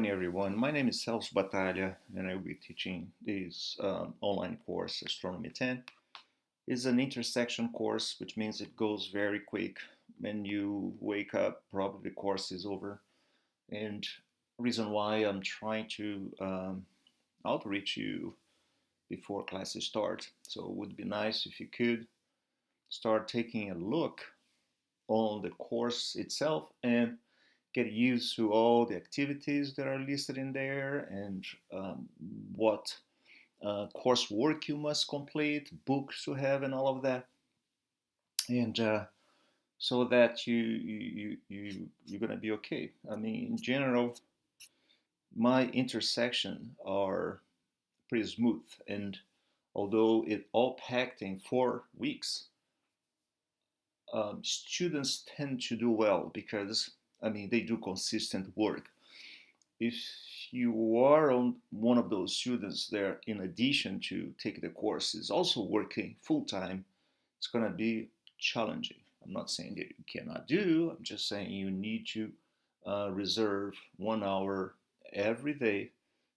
morning, everyone. My name is Celso Batalha, and I will be teaching this online course, Astronomy 10. It's an intersection course, which means it goes very quick. When you wake up, probably the course is over. And reason why I'm trying to outreach you before classes start. So it would be nice if you could start taking a look on the course itself and get used to all the activities that are listed in there and what coursework you must complete, books to have, and all of that. And so that you're gonna be okay. I mean, in general, my intersection are pretty smooth, and although it all packed in 4 weeks, students tend to do well because I mean they do consistent work. If you are on one of those students there, in addition to take the course, is also working full time, it's going to be challenging. I'm not saying that you cannot do, I'm just saying you need to reserve 1 hour every day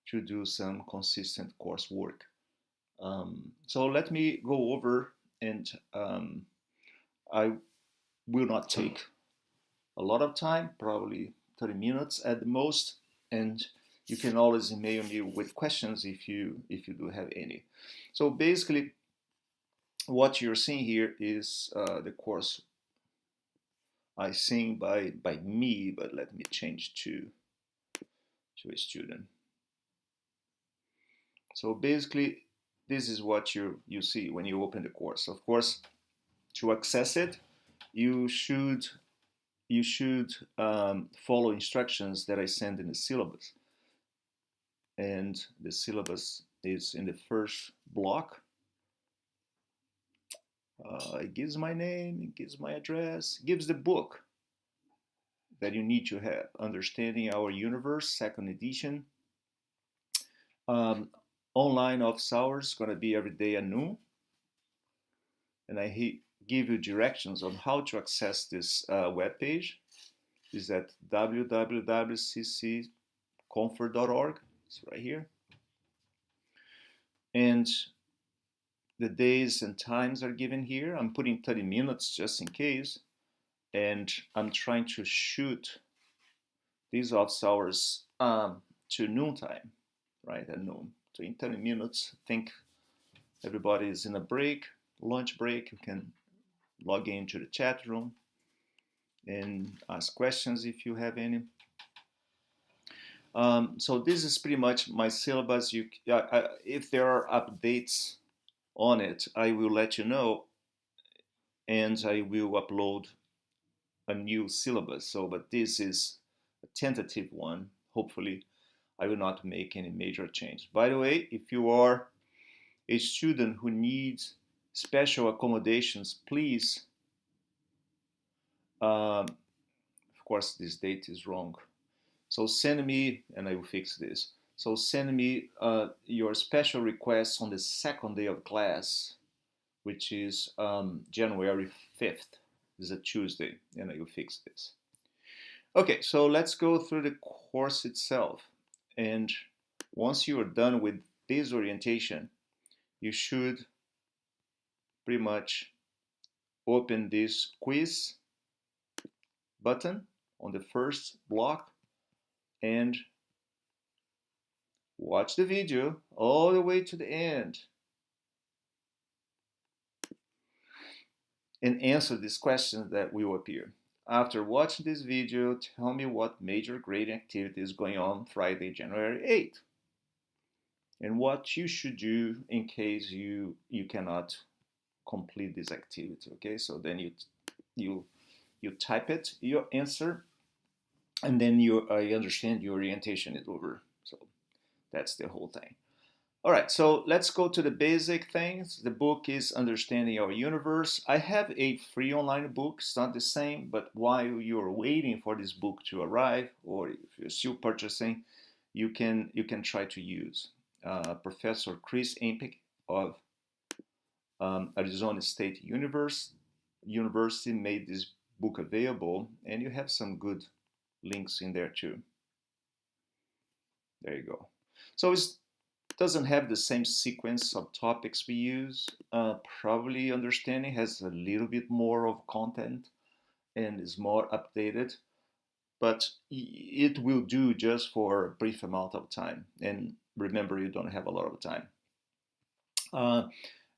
to do some consistent coursework. So let me go over, and I will not take a lot of time, probably 30 minutes at the most, and you can always email me with questions if you do have any. So basically, what you're seeing here is the course I sing by me, but let me change to a student. So basically, this is what you see when you open the course. Of course, to access it, you should follow instructions that I send in the syllabus. And the syllabus is in the first block. It gives my name, it gives my address, it gives the book that you need to have. Understanding Our Universe, second edition. Online office hours, going to be every day at noon. And I give you directions on how to access this web page. It's at www.ccconfort.org. It's right here. And the days and times are given here. I'm putting 30 minutes just in case. And I'm trying to shoot these office hours to noontime, right, at noon. So in 30 minutes, I think everybody is in a break, lunch break. You can log into the chat room and ask questions if you have any. So this is pretty much my syllabus. If there are updates on it, I will let you know, and I will upload a new syllabus. So, but this is a tentative one. Hopefully, I will not make any major change. By the way, if you are a student who needs special accommodations, please, of course, this date is wrong. So send me, and I will fix this. So send me your special requests on the second day of class, which is January 5th. This is a Tuesday, and I will fix this. Okay, so let's go through the course itself. And once you are done with this orientation, you should pretty much open this quiz button on the first block and watch the video all the way to the end and answer these questions that will appear. After watching this video, tell me what major grading activity is going on Friday, January 8th, and what you should do in case you cannot complete this activity. Okay, so then you type it, your answer, and then I understand your orientation is over. So that's the whole thing. All right, so let's go to the basic things. The book is Understanding Our Universe. I have a free online book. It's not the same, but while you're waiting for this book to arrive, or if you're still purchasing, you can try to use Professor Chris Ampick of Arizona State University made this book available, and you have some good links in there too. There you go. So it doesn't have the same sequence of topics we use. Probably understanding has a little bit more of content and is more updated, but it will do just for a brief amount of time. And remember, you don't have a lot of time. Uh,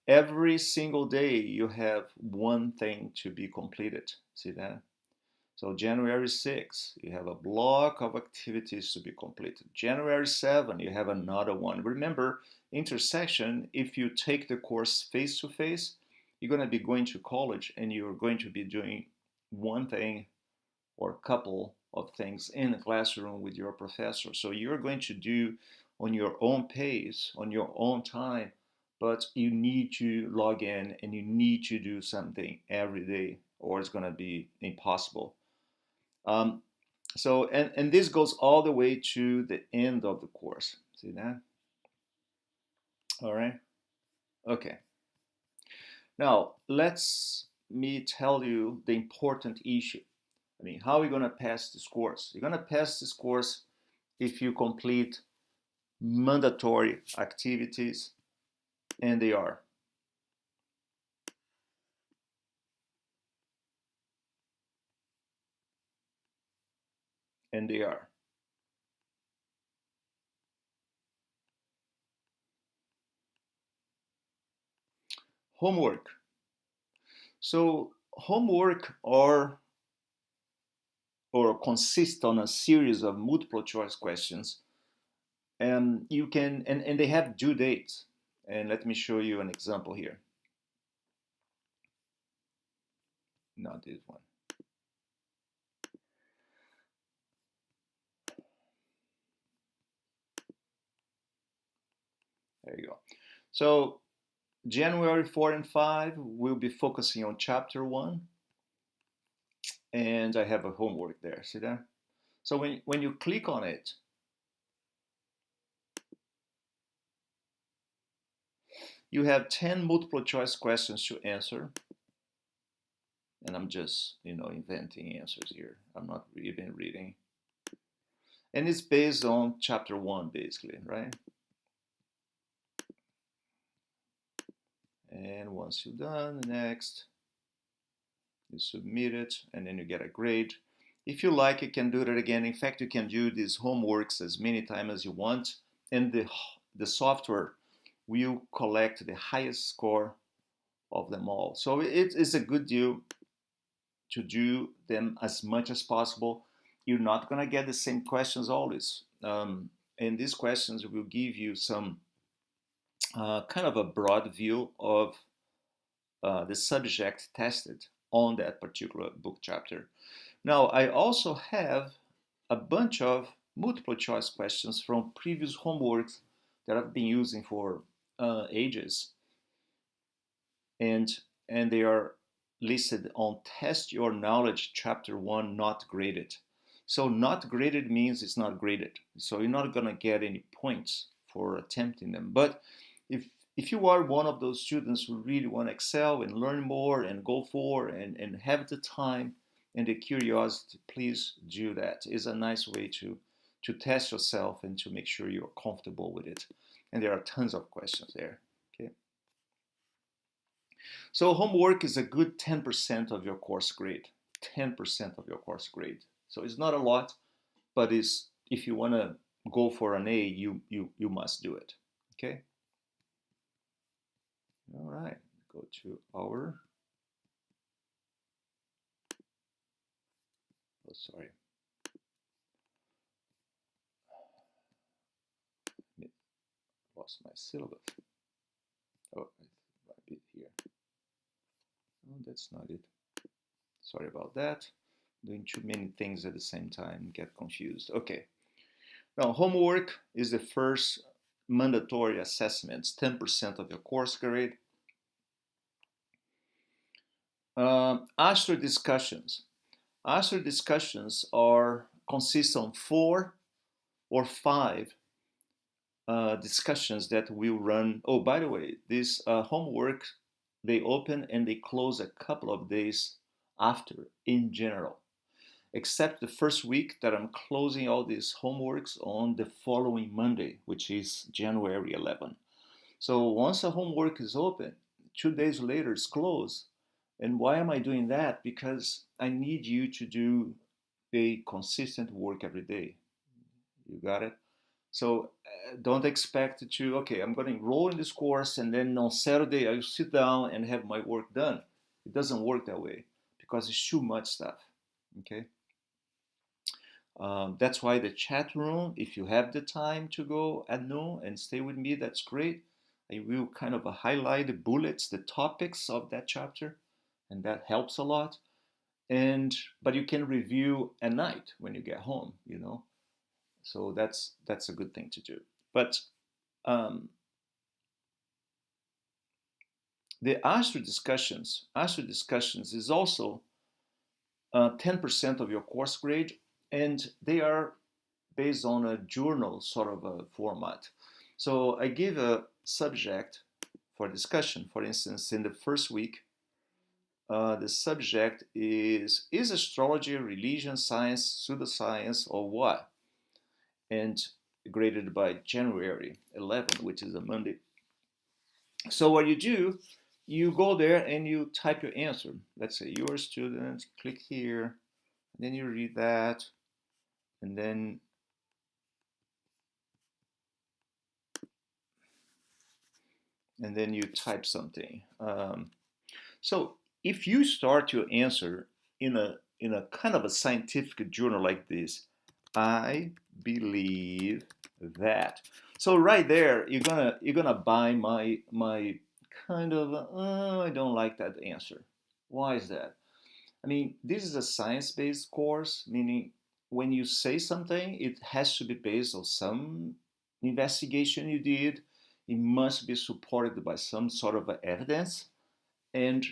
every single day you have one thing to be completed. See that? So January 6th, you have a block of activities to be completed. January 7th, you have another one. Remember, intersection, if you take the course face to face, you're going to be going to college and you're going to be doing one thing or a couple of things in the classroom with your professor. So you're going to do on your own pace, on your own time, but you need to log in and you need to do something every day or it's going to be impossible. Um, and this goes all the way to the end of the course. See that? All right. Okay. Now, let's me tell you the important issue. I mean, how are you going to pass this course? You're going to pass this course if you complete mandatory activities, and they are. And they are. Homework. So homework or consist on a series of multiple choice questions, and you can and they have due dates. And let me show you an example here. Not this one. There you go. So January 4 and 5, we'll be focusing on chapter 1. And I have a homework there. See that? So when you click on it, you have 10 multiple choice questions to answer. And I'm just, inventing answers here. I'm not even reading. And it's based on chapter 1, basically, right? And once you're done, next, you submit it, and then you get a grade. If you like, you can do that again. In fact, you can do these homeworks as many times as you want, and the software will collect the highest score of them all. So it is a good deal to do them as much as possible. You're not going to get the same questions always. And these questions will give you some kind of a broad view of the subject tested on that particular book chapter. Now, I also have a bunch of multiple choice questions from previous homeworks that I've been using for ages. And they are listed on Test Your Knowledge Chapter 1 Not Graded. So not graded means it's not graded. So you're not going to get any points for attempting them. But if you are one of those students who really want to excel and learn more and go for and have the time and the curiosity, please do that. It's a nice way to test yourself and to make sure you're comfortable with it. And there are tons of questions there. Okay. So homework is a good 10% of your course grade. 10% of your course grade. So it's not a lot, but if you want to go for an A, you must do it. Okay. All right. Go to our. Oh, sorry. Lost my syllabus. Oh, it might be here. Oh, that's not it. Sorry about that. Doing too many things at the same time, get confused. Okay. Now, homework is the first mandatory assessments, 10% of your course grade. Astro discussions. Astro discussions consist on 4 or 5 discussions that will run. Oh, by the way, this homework, they open and they close a couple of days after in general. except the first week that I'm closing all these homeworks on the following Monday, which is January 11. So once a homework is open, 2 days later it's closed. And why am I doing that? Because I need you to do a consistent work every day. You got it? So don't expect to, okay, I'm going to enroll in this course and then on Saturday I'll sit down and have my work done. It doesn't work that way because it's too much stuff. Okay. That's why the chat room, if you have the time to go at noon and stay with me, that's great. I will kind of highlight the bullets, the topics of that chapter, and that helps a lot. But you can review at night when you get home, you know. So that's a good thing to do. But um, the Astro discussions is also 10% of your course grade, and they are based on a journal sort of a format. So I give a subject for discussion. For instance, in the first week, the subject is astrology religion, science, pseudoscience, or what? And graded by January 11, which is a Monday. So what you do, you go there and you type your answer. Let's say you're a student, click here, then you read that, and then you type something. So if you start your answer in a kind of a scientific journal like this, I believe that. So right there, you're gonna buy my kind of I don't like that answer. Why is that? I mean, this is a science-based course, meaning when you say something, it has to be based on some investigation you did. It must be supported by some sort of evidence, and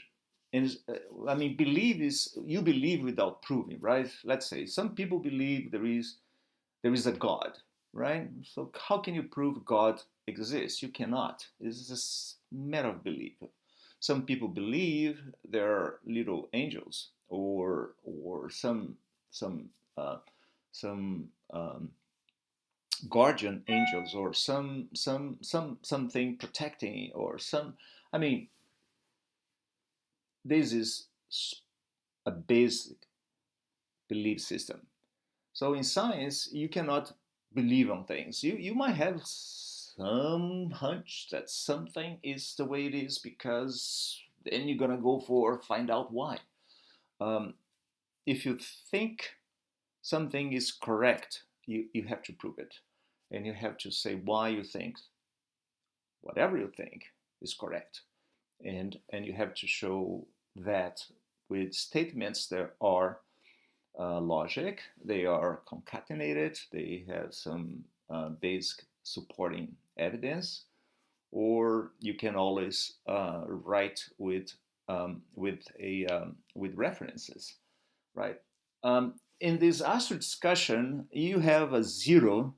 I mean, believe is you believe without proving, right? Let's say some people believe there is a God, right? So how can you prove God exists? You cannot. It's just a matter of belief. Some people believe there are little angels or uh, some guardian angels or something protecting or some. I mean, this is a basic belief system. So in science, you cannot believe on things. You might have some hunch that something is the way it is because then you're gonna go for find out why. Um, if you think something is correct, you have to prove it, and you have to say why you think whatever you think is correct, and you have to show that with statements that are logic. They are concatenated. They have some basic supporting evidence, or you can always write with references, right? In this Astro discussion, you have a zero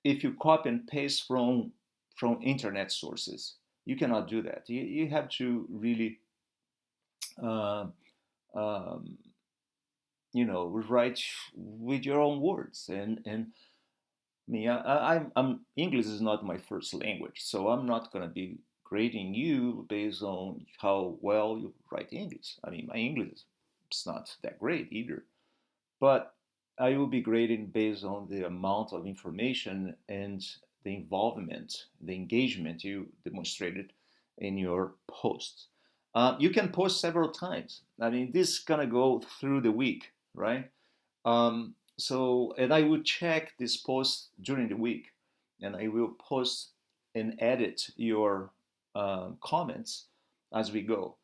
if you copy and paste from internet sources. You cannot do that. You have to really uh, um, write with your own words. And me, I'm English is not my first language, so I'm not gonna be grading you based on how well you write English. I mean, my English is not that great either, but I will be grading based on the amount of information and the involvement, the engagement you demonstrated in your posts. You can post several times. I mean, this is gonna go through the week, right? And I will check this post during the week, and I will post and edit your comments as we go.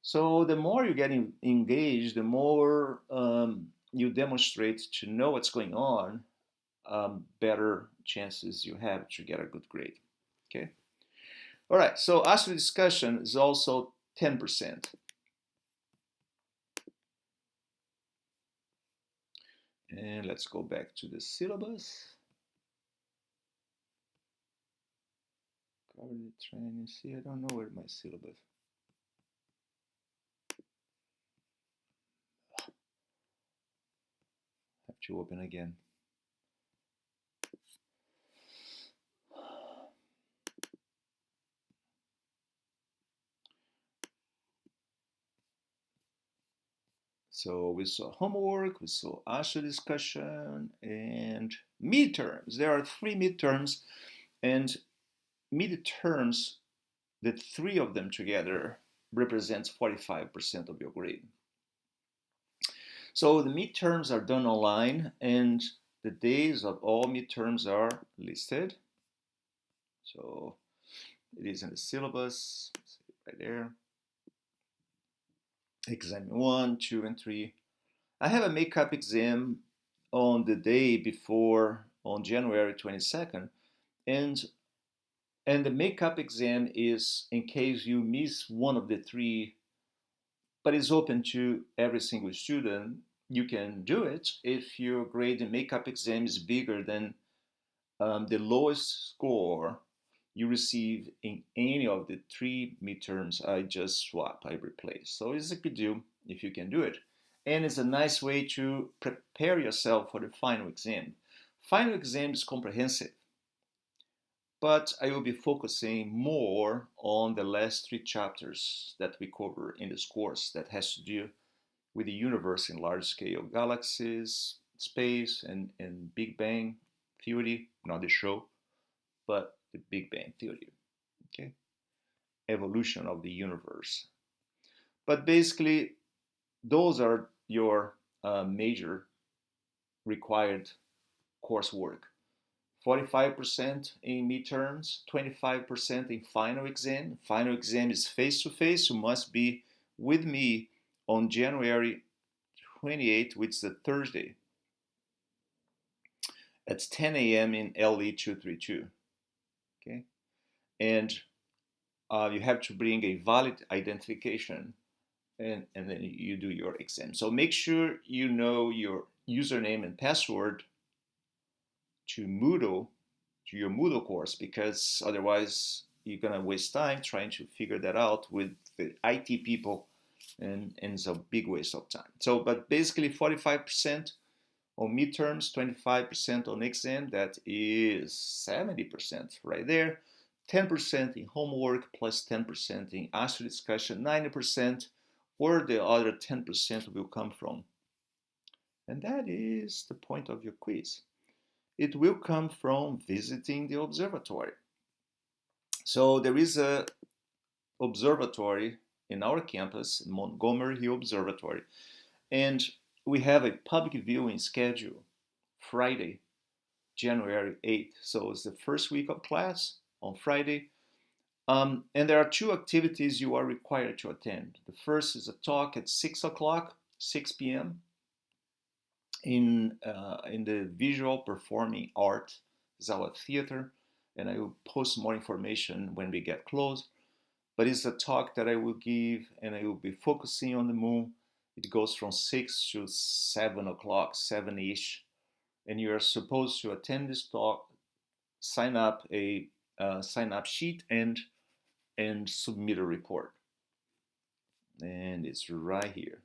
So the more you get engaged, the more you demonstrate to know what's going on, better chances you have to get a good grade. Okay. All right. So Astro discussion is also 10%. And let's go back to the syllabus. Cover the training. See, I don't know where my syllabus. to open again. So we saw homework, we saw ASHA discussion, and midterms. There are 3 midterms, and midterms, the 3 of them together represents 45% of your grade. So the midterms are done online, and the days of all midterms are listed. So it is in the syllabus, right there. Exam 1, 2, and 3. I have a makeup exam on the day before, on January 22nd, and the makeup exam is in case you miss one of the 3, but it's open to every single student. You can do it if your grade in makeup exam is bigger than the lowest score you receive in any of the 3 midterms I just swapped, I replaced. So it's a good deal if you can do it. And it's a nice way to prepare yourself for the final exam. Final exam is comprehensive, but I will be focusing more on the last 3 chapters that we cover in this course that has to do with the universe in large scale galaxies, space, and Big Bang theory, not the show, but the Big Bang theory, okay? Evolution of the universe. But basically, those are your major required coursework. 45% in midterms, 25% in final exam. Final exam is face-to-face. You must be with me on January 28th, which is a Thursday, at 10 a.m. in LE 232. Okay, and you have to bring a valid identification, and then you do your exam. So make sure you know your username and password to Moodle, to your Moodle course, because otherwise you're gonna waste time trying to figure that out with the IT people, and it's a big waste of time. So, but basically 45% on midterms, 25% on exam, that is 70% right there. 10% in homework plus 10% in ASHA discussion, 90%, where the other 10% will come from. And that is the point of your quiz. It will come from visiting the observatory. So there is a observatory in our campus, Montgomery Hill Observatory, and we have a public viewing schedule Friday, January 8th. So it's the first week of class on Friday. And there are 2 activities you are required to attend. The first is a talk at 6 o'clock, 6 p.m. In the Visual Performing Art Zala Theater. And I will post more information when we get close. But it's a talk that I will give, and I will be focusing on the moon. It goes from 6 to 7 o'clock, 7-ish. And you are supposed to attend this talk, sign up a sign-up sheet, and submit a report. And it's right here.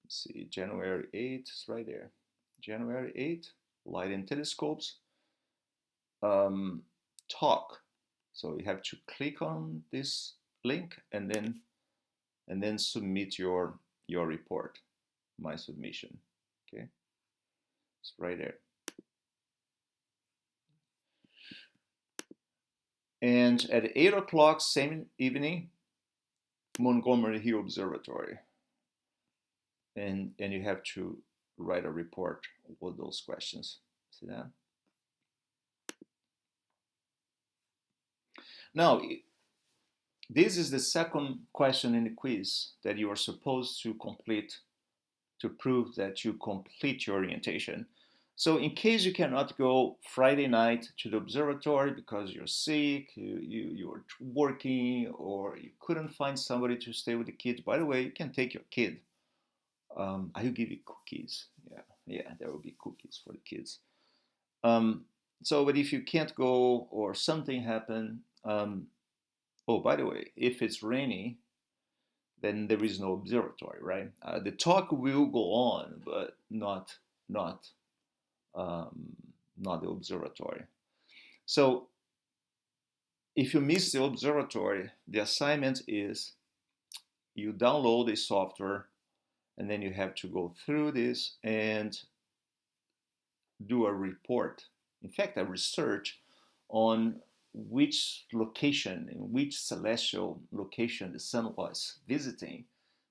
Let's see, January 8th is right there. January 8th, Light and Telescopes talk. So you have to click on this link and then submit your report, my submission. Okay, it's right there. And at 8 o'clock, same evening, Montgomery Hill Observatory. And you have to write a report with those questions. See that? Now, this is the second question in the quiz that you are supposed to complete to prove that you complete your orientation. So in case you cannot go Friday night to the observatory because you're sick, you're working, or you couldn't find somebody to stay with the kids, by the way, you can take your kid. I will give you cookies. Yeah, there will be cookies for the kids. So, but if you can't go or something happened, oh, by the way, if it's rainy, then there is no observatory, right? The talk will go on, but not not um, not the observatory. So if you miss the observatory, the assignment is you download a software, and then you have to go through this and do a report, in fact, a research on which location, in which celestial location the sun was visiting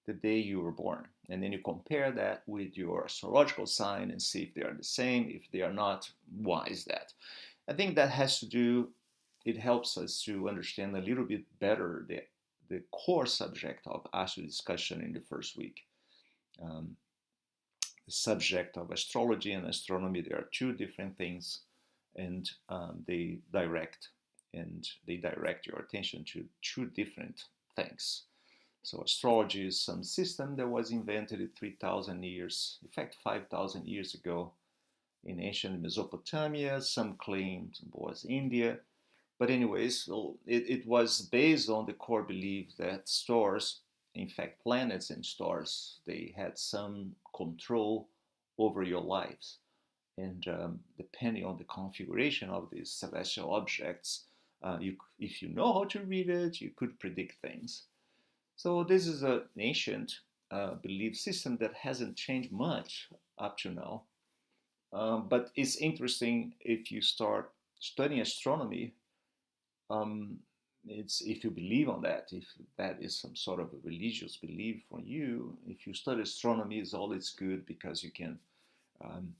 the day you were born. And then you compare that with your astrological sign and see if they are the same. If they are not, why is that? I think that has to do, it helps us to understand a little bit better the core subject of astro discussion in the first week. Um, the subject of astrology and astronomy, there are two different things, and they direct your attention to two different things. So astrology is some system that was invented 3,000 years, in fact 5,000 years ago in ancient Mesopotamia. Some claim it was India. But anyways, so it was based on the core belief that stars, in fact planets and stars, they had some control over your lives. And depending on the configuration of these celestial objects, if you know how to read it, you could predict things. So this is an ancient belief system that hasn't changed much up to now. But it's interesting if you start studying astronomy. Um, it's if you believe on that, if that is some sort of a religious belief for you. If you study astronomy, it's always good because you can um,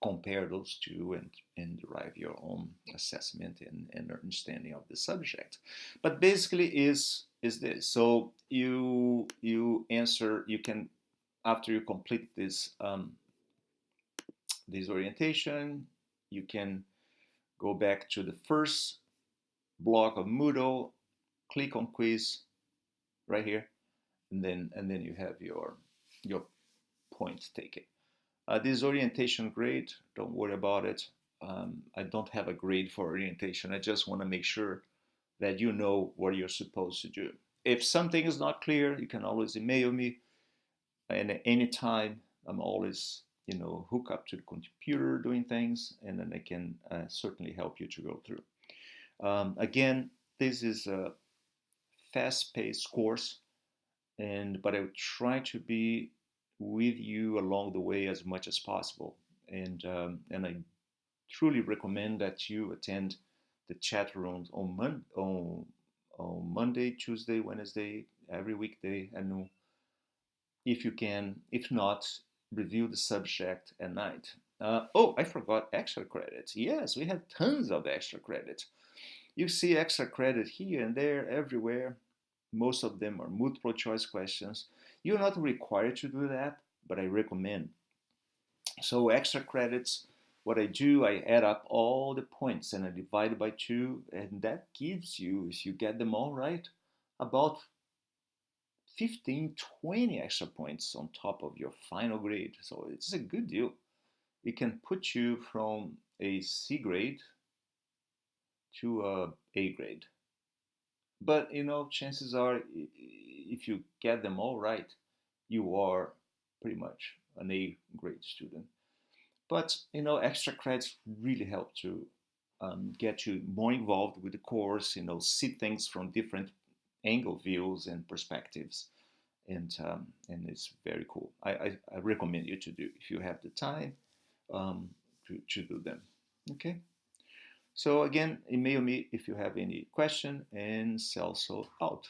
compare those two and derive your own assessment and understanding of the subject. But basically is this. So you answer, you can, after you complete this orientation, you can go back to the first block of Moodle, click on quiz right here, and then you have your points taken. This orientation grade, don't worry about it. I don't have a grade for orientation. I just want to make sure that you know what you're supposed to do. If something is not clear, you can always email me. And at any time, I'm always, hook up to the computer doing things, and then I can certainly help you to go through. Again, this is a fast-paced course, but I will try to be with you along the way as much as possible. And I truly recommend that you attend the chat rooms on Monday, Tuesday, Wednesday, every weekday at noon, if you can. If not, review the subject at night. Oh, I forgot extra credit. Yes, we have tons of extra credit. You see extra credit here and there, everywhere. Most of them are multiple choice questions. You're not required to do that, but I recommend. So extra credits, what I do, I add up all the points and I divide by 2, and that gives you, if you get them all right, about 15, 20 extra points on top of your final grade. So it's a good deal. It can put you from a C grade to a A grade. But chances are, if you get them all right, you are pretty much an A grade student. But extra credits really help to get you more involved with the course. See things from different angle views and perspectives, and it's very cool. I recommend you to do, if you have the time, to do them. Okay. So again, email me if you have any question, and Celso out.